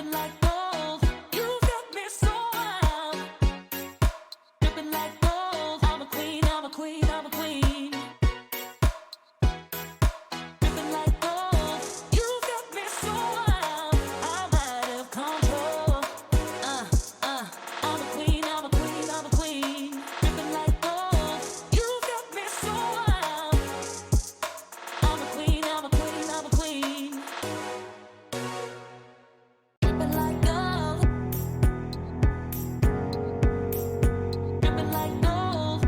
dripping like gold. You've got me so wild, dripping like gold. I'm a queen, I'm a queen, I'm a queen. Dripping like gold. You've got me so wild, I'm out of control. I'm a queen, I'm a queen, I'm a queen. Dripping like gold. You've got me so wild. I'm a queen, I'm a queen, I'm a queen. Dripping like gold. Dripping like gold.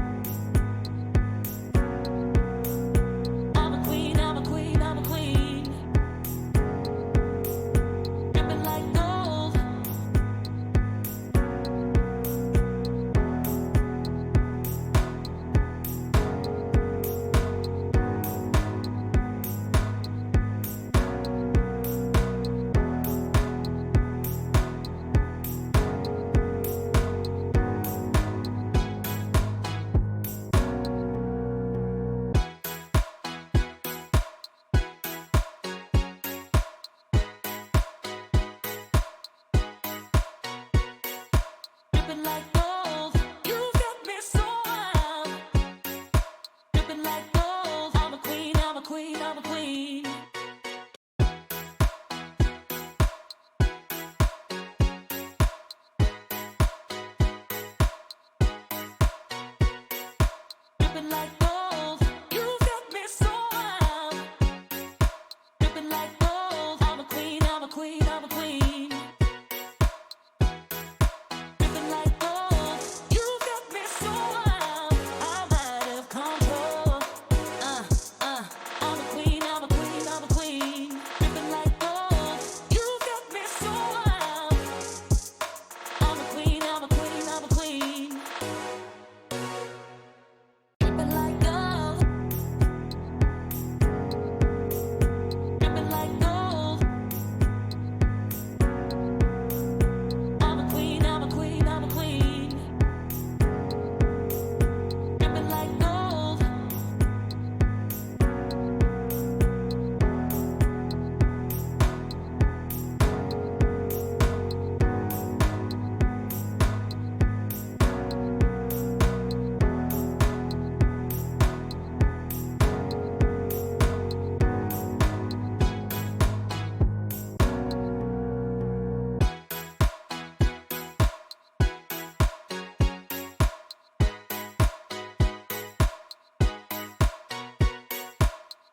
I'm a queen, I'm a queen, I'm a queen. Dripping like gold. Dripping like gold. You've got me so wild, dripping like gold. I'm a queen, I'm a queen, I'm a queen. Dripping like gold. You've got me so wild, dripping like gold. I'm a queen, I'm a queen, I'm a queen. Dripping like gold. You've got me so wild, I'm out of control. I'm a queen, I'm a queen, I'm a queen. Dripping like gold. You've got me so wild. I'm a queen, I'm a queen, I'm a queen. Dripping like gold. Dripping like gold. I'm a queen, I'm a queen, I'm a queen. Dripping like gold.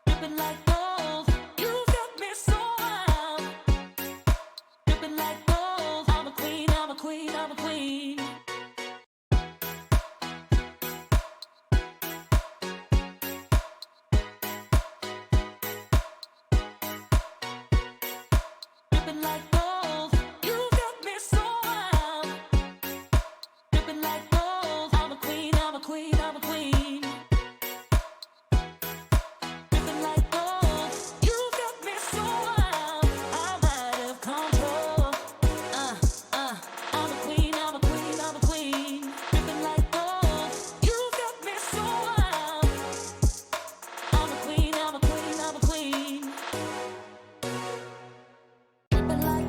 Dripping like gold. You've got me so wild, dripping like gold. I'm a queen, I'm a queen, I'm a queen. Dripping like gold. You've got me so wild, dripping like gold. I'm a queen, I'm a queen, I'm a queen. Dripping like gold. You've got me so wild, I'm out of control. I'm a queen, I'm a queen, I'm a queen. Dripping like gold. You've got me so wild. I'm a queen, I'm a queen, I'm a queen. Dripping like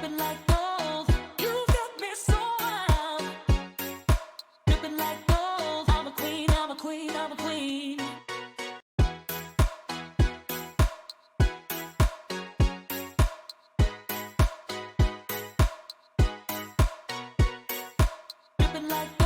dripping like gold. You got me so wild, dripping like gold. I'm a queen, I'm a queen, I'm a queen. Dripping like